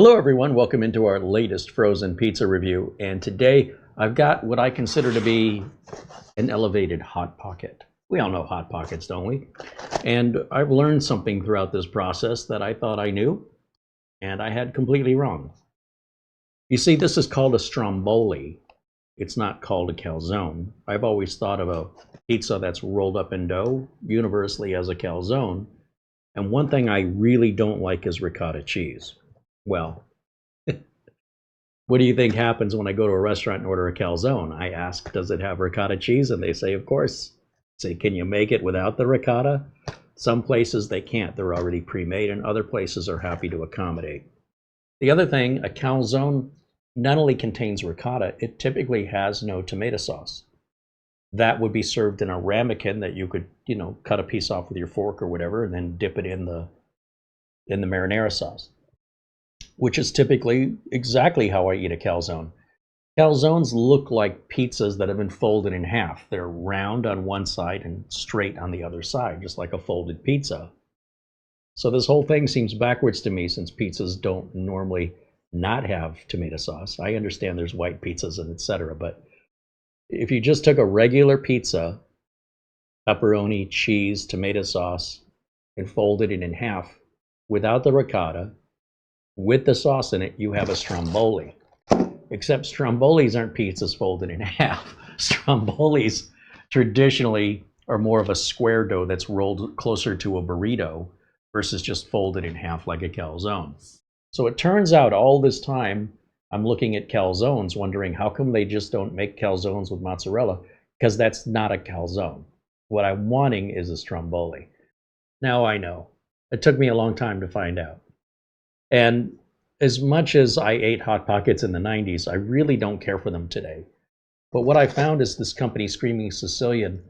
Hello everyone, welcome into our latest frozen pizza review, and today I've got what I consider to be an elevated Hot Pocket. We all know Hot Pockets, don't we? And I've learned something throughout this process that I thought I knew, and I had completely wrong. You see, this is called a Stromboli. It's not called a calzone. I've always thought of a pizza that's rolled up in dough universally as a calzone, and one thing I really don't like is ricotta cheese. Well, what do you think happens when I go to a restaurant and order a calzone? I ask, does it have ricotta cheese? And they say, of course. I say, can you make it without the ricotta? Some places they can't. They're already pre-made, and other places are happy to accommodate. The other thing, a calzone not only contains ricotta, it typically has no tomato sauce. That would be served in a ramekin that you could, cut a piece off with your fork or whatever, and then dip it in the marinara sauce, which is typically exactly how I eat a calzone. Calzones look like pizzas that have been folded in half. They're round on one side and straight on the other side, just like a folded pizza. So this whole thing seems backwards to me since pizzas don't normally not have tomato sauce. I understand there's white pizzas and etc., but if you just took a regular pizza, pepperoni, cheese, tomato sauce, and folded it in half without the ricotta, with the sauce in it, you have a Stromboli. Except Strombolis aren't pizzas folded in half. Strombolis traditionally are more of a square dough that's rolled closer to a burrito versus just folded in half like a calzone. So it turns out all this time I'm looking at calzones wondering how come they just don't make calzones with mozzarella, because that's not a calzone. What I'm wanting is a Stromboli. Now I know. It took me a long time to find out. And as much as I ate Hot Pockets in the 90s, I really don't care for them today. But what I found is this company, Screamin Sicilian,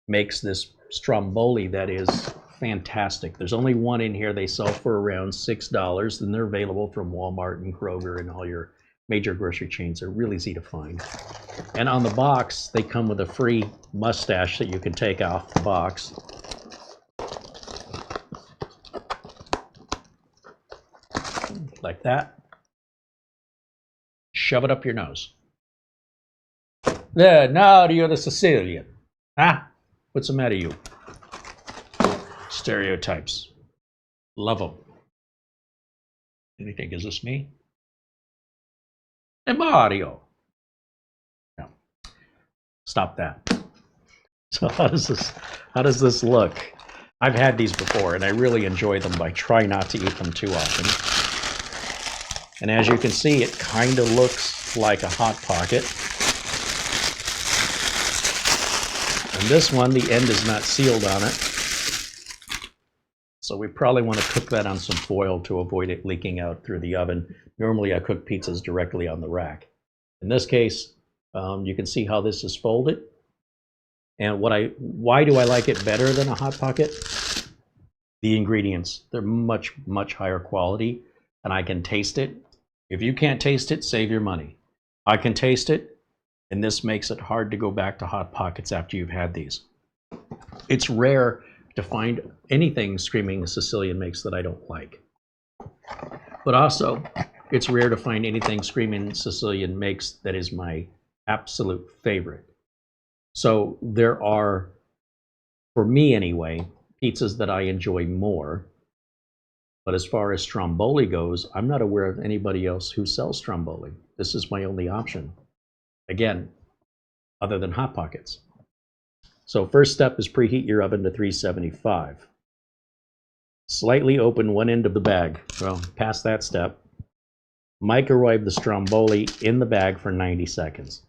makes this Stromboli that is fantastic. There's only one in here. They sell for around $6, and they're available from Walmart and Kroger and all your major grocery chains. They're really easy to find. And on the box, they come with a free mustache that you can take off the box. Like that. Shove it up your nose. There, now you're the Sicilian. Huh? What's the matter, you? Stereotypes. Love them. Anything, is this me? Hey, Mario. No. Stop that. So how does this look? I've had these before, and I really enjoy them, but I try not to eat them too often. And as you can see, it kind of looks like a Hot Pocket. And this one, the end is not sealed on it. So we probably want to cook that on some foil to avoid it leaking out through the oven. Normally I cook pizzas directly on the rack. In this case, you can see how this is folded. And why do I like it better than a Hot Pocket? The ingredients. They're much, much higher quality, and I can taste it. If you can't taste it, save your money. I can taste it, and this makes it hard to go back to Hot Pockets after you've had these. It's rare to find anything Screamin Sicilian makes that I don't like. But also, it's rare to find anything Screamin Sicilian makes that is my absolute favorite. So there are, for me anyway, pizzas that I enjoy more. But as far as Stromboli goes, I'm not aware of anybody else who sells Stromboli. This is my only option. Again, other than Hot Pockets. So first step is preheat your oven to 375. Slightly open one end of the bag. Well, past that step. Microwave the Stromboli in the bag for 90 seconds.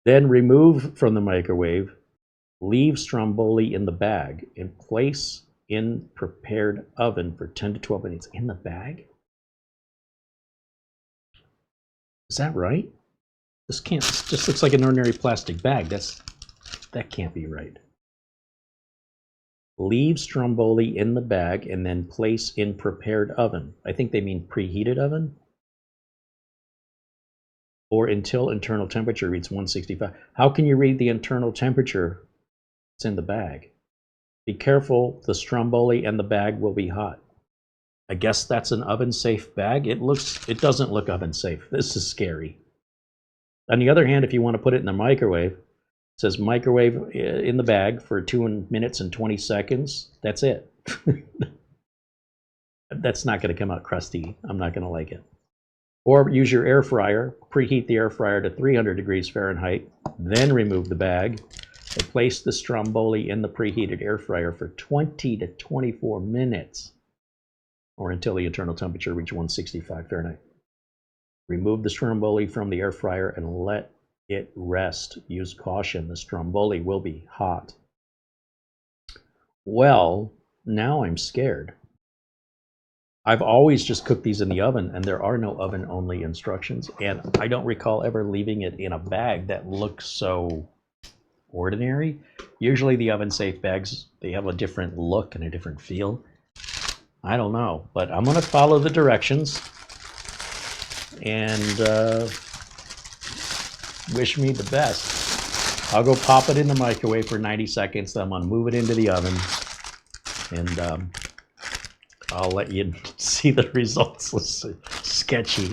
Then remove from the microwave. Leave Stromboli in the bag and place in prepared oven for 10 to 12 minutes. In the bag? Is that right? This just looks like an ordinary plastic bag. That can't be right. Leave Stromboli in the bag and then place in prepared oven. I think they mean preheated oven. Or until internal temperature reads 165. How can you read the internal temperature? It's in the bag. Be careful, the Stromboli and the bag will be hot. I guess that's an oven safe bag. It doesn't look oven safe. This is scary. On the other hand, if you want to put it in the microwave, it says microwave in the bag for 2 minutes and 20 seconds. That's it. That's not going to come out crusty. I'm not going to like it. Or use your air fryer. Preheat the air fryer to 300 degrees Fahrenheit. Then remove the bag. And place the stromboli in the preheated air fryer for 20 to 24 minutes. Or until the internal temperature reaches 165 Fahrenheit. Remove the stromboli from the air fryer and let it rest. Use caution. The stromboli will be hot. Well, now I'm scared. I've always just cooked these in the oven, and there are no oven-only instructions. And I don't recall ever leaving it in a bag that looks so ordinary. Usually the oven-safe bags, they have a different look and a different feel. I don't know, but I'm going to follow the directions and wish me the best. I'll go pop it in the microwave for 90 seconds. Then I'm going to move it into the oven, and I'll let you see the results. It's sketchy.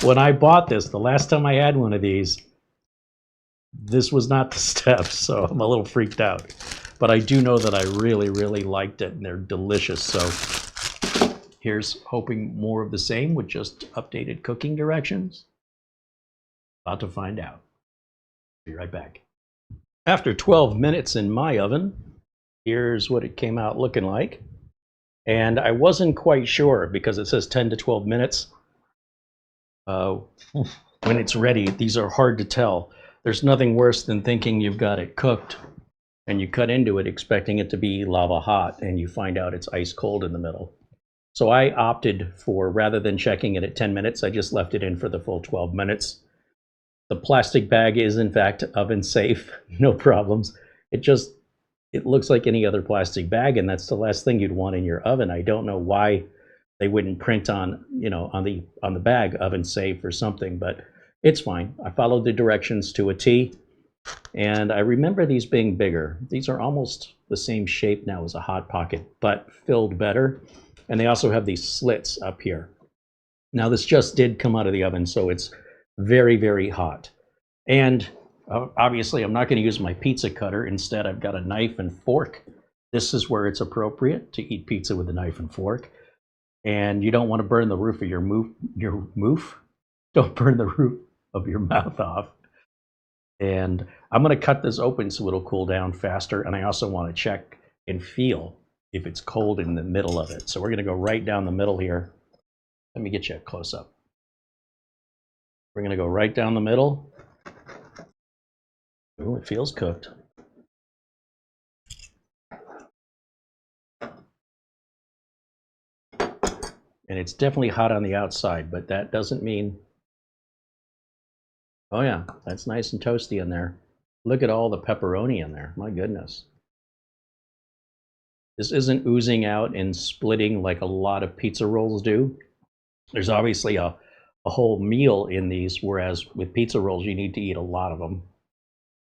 When I bought this, the last time I had one of these, this was not the steps, so I'm a little freaked out. But I do know that I really, really liked it, and they're delicious. So here's hoping more of the same with just updated cooking directions. About to find out. Be right back. After 12 minutes in my oven, here's what it came out looking like. And I wasn't quite sure because it says 10 to 12 minutes. When it's ready, these are hard to tell. There's nothing worse than thinking you've got it cooked and you cut into it expecting it to be lava hot and you find out it's ice cold in the middle. So I opted for, rather than checking it at 10 minutes, I just left it in for the full 12 minutes. The plastic bag is in fact oven safe, no problems. It looks like any other plastic bag, and that's the last thing you'd want in your oven. I don't know why they wouldn't print on, on the bag oven safe or something, but it's fine. I followed the directions to a T, and I remember these being bigger. These are almost the same shape now as a Hot Pocket, but filled better. And they also have these slits up here. Now this just did come out of the oven, so it's very, very hot. And obviously I'm not going to use my pizza cutter. Instead, I've got a knife and fork. This is where it's appropriate to eat pizza with a knife and fork. And you don't want to burn the roof of your moof. Don't burn the roof of your mouth off. And I'm going to cut this open so it'll cool down faster. And I also want to check and feel if it's cold in the middle of it. So we're going to go right down the middle here. Let me get you a close up. We're going to go right down the middle. Oh, it feels cooked. And it's definitely hot on the outside, but that doesn't mean... Oh yeah, that's nice and toasty in there. Look at all the pepperoni in there. My goodness. This isn't oozing out and splitting like a lot of pizza rolls do. There's obviously a whole meal in these, whereas with pizza rolls, you need to eat a lot of them.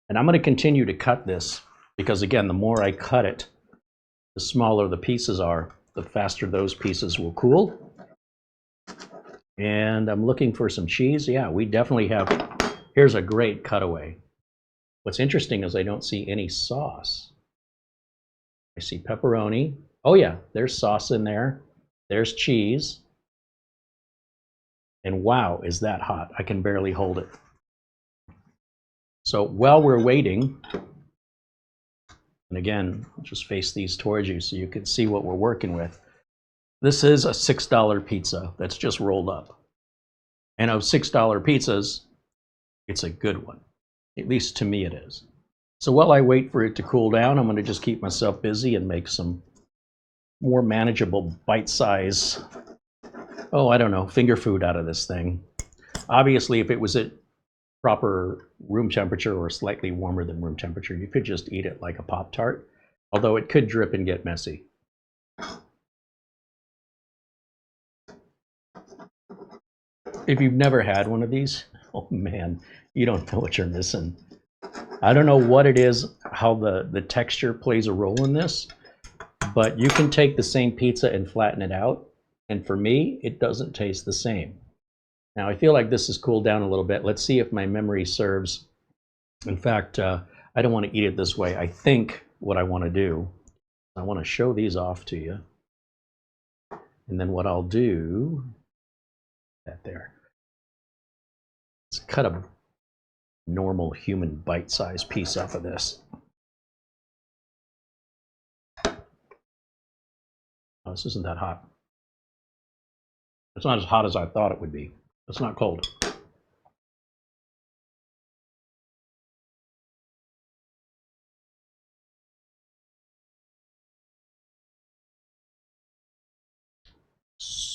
And I'm going to continue to cut this because, again, the more I cut it, the smaller the pieces are, the faster those pieces will cool. And I'm looking for some cheese. Yeah, we definitely have. Here's a great cutaway. What's interesting is I don't see any sauce. I see pepperoni. Oh yeah, there's sauce in there. There's cheese. And wow, is that hot. I can barely hold it. So while we're waiting, and again, I'll just face these towards you so you can see what we're working with. This is a $6 pizza that's just rolled up. And of $6 pizzas, it's a good one. At least to me it is. So while I wait for it to cool down, I'm going to just keep myself busy and make some more manageable bite-size, I don't know, finger food out of this thing. Obviously, if it was at proper room temperature or slightly warmer than room temperature, you could just eat it like a Pop-Tart, although it could drip and get messy. If you've never had one of these, oh man, you don't know what you're missing. I don't know what it is, how the texture plays a role in this, but you can take the same pizza and flatten it out, And for me, it doesn't taste the same. Now, I feel like this has cooled down a little bit. Let's see if my memory serves. In fact, I don't want to eat it this way. I think what I want to do, I want to show these off to you. And then what I'll do, that there, is cut a normal human bite-sized piece off of this. Oh, this isn't that hot. It's not as hot as I thought it would be. It's not cold.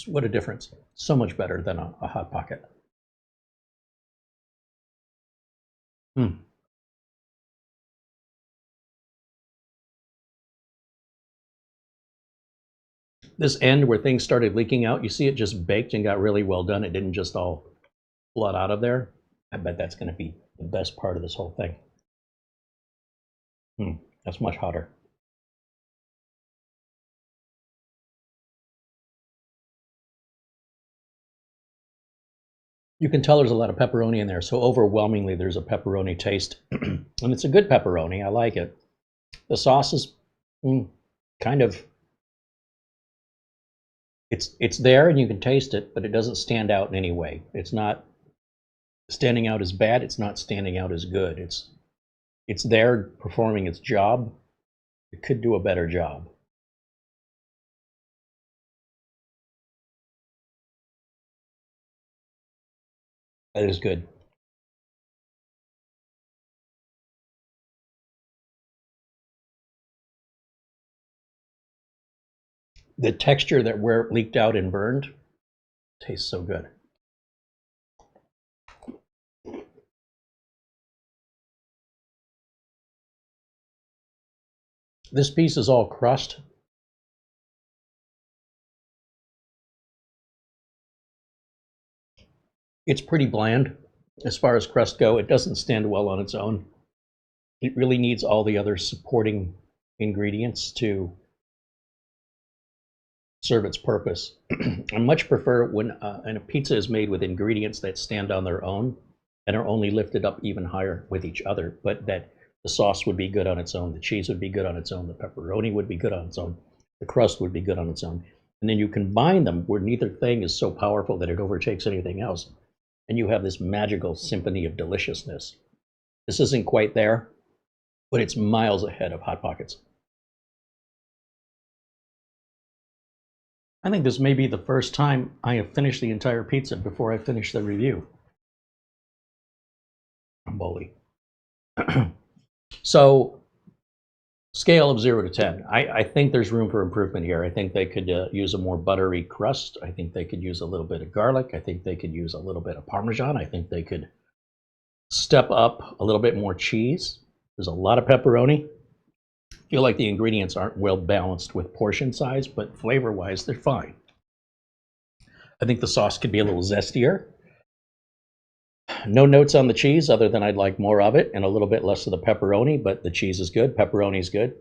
What a difference. So much better than a Hot Pocket. This end where things started leaking out, you see it just baked and got really well done. It didn't just all flood out of there. I bet that's going to be the best part of this whole thing. That's much hotter. You can tell there's a lot of pepperoni in there, so overwhelmingly there's a pepperoni taste. And it's a good pepperoni. I like it. The sauce is kind of, it's there and you can taste it, but it doesn't stand out in any way. It's not standing out as bad. It's not standing out as good. It's there performing its job. It could do a better job. That is good. The texture that where it leaked out and burned tastes so good. This piece is all crust. It's pretty bland as far as crust go. It doesn't stand well on its own. It really needs all the other supporting ingredients to serve its purpose. I much prefer when a pizza is made with ingredients that stand on their own and are only lifted up even higher with each other, but that the sauce would be good on its own, the cheese would be good on its own, the pepperoni would be good on its own, the crust would be good on its own. And then you combine them where neither thing is so powerful that it overtakes anything else. And you have this magical symphony of deliciousness. This isn't quite there, but it's miles ahead of Hot Pockets. I think this may be the first time I have finished the entire pizza before I finish the review. Stromboli. So, scale of 0 to 10. I think there's room for improvement here. I think they could use a more buttery crust. I think they could use a little bit of garlic. I think they could use a little bit of Parmesan. I think they could step up a little bit more cheese. There's a lot of pepperoni. I feel like the ingredients aren't well balanced with portion size, but flavor-wise, they're fine. I think the sauce could be a little zestier. No notes on the cheese other than I'd like more of it and a little bit less of the pepperoni, but the cheese is good. Pepperoni is good.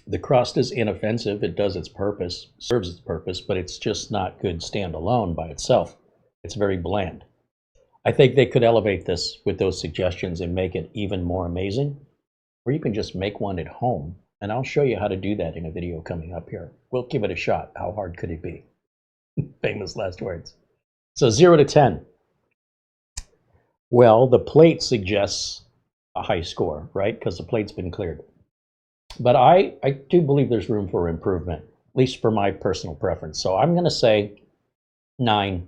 The crust is inoffensive. It does its purpose, serves its purpose, but it's just not good standalone by itself. It's very bland. I think they could elevate this with those suggestions and make it even more amazing. Or you can just make one at home, and I'll show you how to do that in a video coming up here. We'll give it a shot. How hard could it be? Famous last words. So 0 to 10. Well, the plate suggests a high score, right? Because the plate's been cleared. But I do believe there's room for improvement, at least for my personal preference. So I'm going to say 9.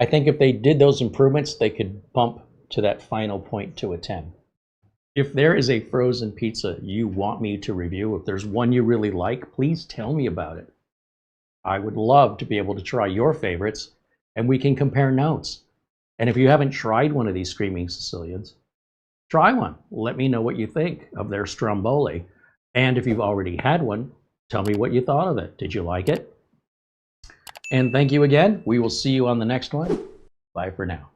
I think if they did those improvements, they could bump to that final point to a 10. If there is a frozen pizza you want me to review, if there's one you really like, please tell me about it. I would love to be able to try your favorites, and we can compare notes. And if you haven't tried one of these Screamin Sicilians, try one. Let me know what you think of their Stromboli. And if you've already had one, tell me what you thought of it. Did you like it? And thank you again. We will see you on the next one. Bye for now.